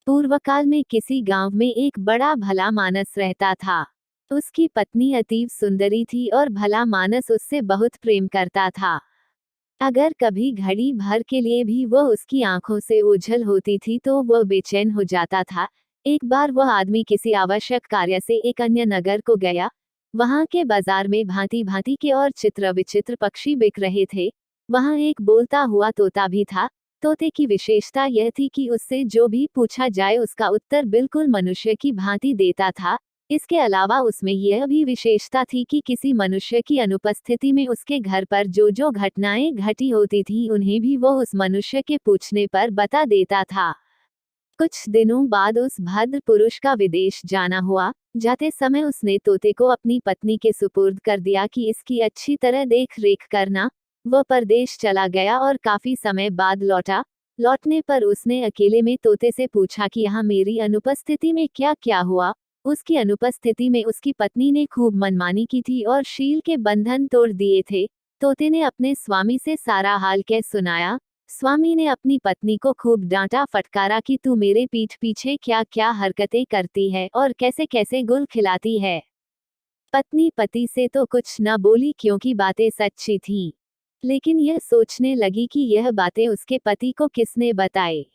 पूर्वकाल में किसी गांव में एक बड़ा भला मानस रहता था। उसकी पत्नी अतीव सुंदरी थी और भला मानस उससे बहुत प्रेम करता था। अगर कभी घड़ी भर के लिए भी वह उसकी आंखों से ओझल होती थी तो वह बेचैन हो जाता था। एक बार वह आदमी किसी आवश्यक कार्य से एक अन्य नगर को गया। वहां के बाजार में भांति भांति के और चित्र विचित्र पक्षी बिक रहे थे। वहां एक बोलता हुआ तोता भी था। तोते की विशेषता यह थी कि उससे जो भी पूछा जाए उसका उत्तर बिल्कुल मनुष्य की भांति देता था। इसके अलावा उसमें यह भी विशेषता थी कि किसी मनुष्य की अनुपस्थिति में उसके घर पर जो जो घटनाएं घटी होती थी उन्हें भी वह उस मनुष्य के पूछने पर बता देता था। कुछ दिनों बाद उस भद्र पुरुष का विदेश जाना हुआ। जाते समय उसने तोते को अपनी पत्नी के सुपुर्द कर दिया कि इसकी अच्छी तरह देख रेख करना। वह परदेश चला गया और काफी समय बाद लौटा। लौटने पर उसने अकेले में तोते से पूछा कि यहाँ मेरी अनुपस्थिति में क्या क्या हुआ। उसकी अनुपस्थिति में उसकी पत्नी ने खूब मनमानी की थी और शील के बंधन तोड़ दिए थे। तोते ने अपने स्वामी से सारा हाल कह सुनाया। स्वामी ने अपनी पत्नी को खूब डांटा फटकारा कि तू मेरे पीठ पीछे क्या क्या हरकतें करती है और कैसे कैसे गुल खिलाती है। पत्नी पति से तो कुछ न बोली क्योंकि बातें सच्ची थीं, लेकिन यह सोचने लगी कि यह बातें उसके पति को किसने बताई।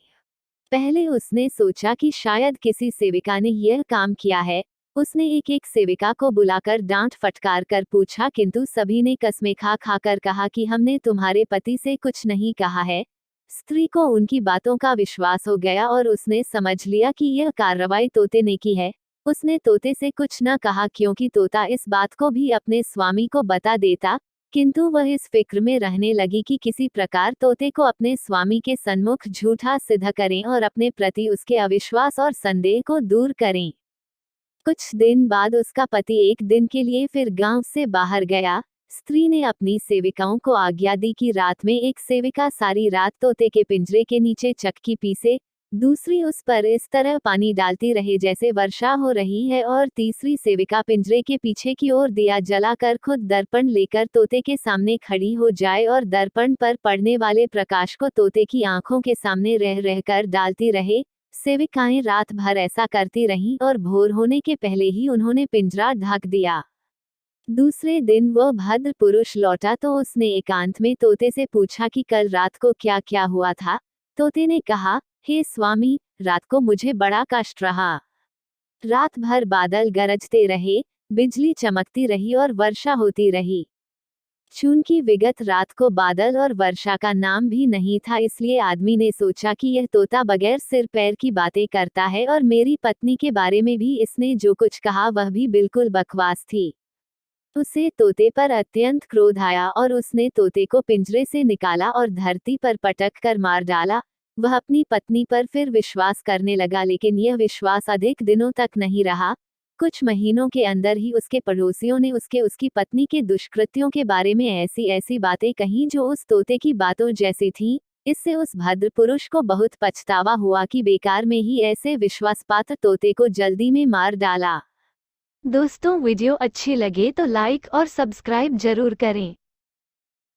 पहले उसने सोचा कि शायद किसी सेविका ने यह काम किया है। उसने एक एक सेविका को बुलाकर डांट फटकार कर पूछा, किंतु सभी ने कसमें खा खाकर कहा कि हमने तुम्हारे पति से कुछ नहीं कहा है। स्त्री को उनकी बातों का विश्वास हो गया और उसने समझ लिया कि यह कार्रवाई तोते ने की है। उसने तोते से कुछ न कहा क्योंकि तोता इस बात को भी अपने स्वामी को बता देता, किंतु वह इस फिक्र में रहने लगी कि किसी प्रकार तोते को अपने स्वामी के सन्मुख झूठा सिद्ध करें और अपने प्रति उसके अविश्वास और संदेह को दूर करें। कुछ दिन बाद उसका पति एक दिन के लिए फिर गांव से बाहर गया। स्त्री ने अपनी सेविकाओं को आज्ञा दी कि रात में एक सेविका सारी रात तोते के पिंजरे के नीचे चक्की पीसे, दूसरी उस पर इस तरह पानी डालती रहे जैसे वर्षा हो रही है, और तीसरी सेविका पिंजरे के पीछे की ओर दिया जलाकर खुद दर्पण लेकर तोते के सामने खड़ी हो जाए और दर्पण पर पड़ने वाले प्रकाश को तोते की आंखों के सामने रह रहकर डालती रहे। सेविकाएं रात भर ऐसा करती रहीं और भोर होने के पहले ही उन्होंने पिंजरा ढक दिया। दूसरे दिन वह भद्र पुरुष लौटा तो उसने एकांत में तोते से पूछा कि कल रात को क्या क्या हुआ था। तोते ने कहा, हे स्वामी, रात को मुझे बड़ा कष्ट रहा। रात भर बादल गरजते रहे, बिजली चमकती रही और वर्षा होती रही। चूंकि विगत रात को बादल और वर्षा का नाम भी नहीं था, इसलिए आदमी ने सोचा कि यह तोता बगैर सिर पैर की बातें करता है, और मेरी पत्नी के बारे में भी इसने जो कुछ कहा वह भी बिल्कुल बकवास थी। उसे तोते पर अत्यंत क्रोध आया और उसने तोते को पिंजरे से निकाला और धरती पर पटक कर मार डाला। वह अपनी पत्नी पर फिर विश्वास करने लगा, लेकिन यह विश्वास अधिक दिनों तक नहीं रहा। कुछ महीनों के अंदर ही उसके पड़ोसियों ने उसकी पत्नी के दुष्कृत्यों के बारे में ऐसी ऐसी बातें कहीं जो उस तोते की बातों जैसी थीं। इससे उस भद्र पुरुष को बहुत पछतावा हुआ कि बेकार में ही ऐसे विश्वासपात्र तोते को जल्दी में मार डाला। दोस्तों, वीडियो अच्छी लगे तो लाइक और सब्सक्राइब जरूर करें।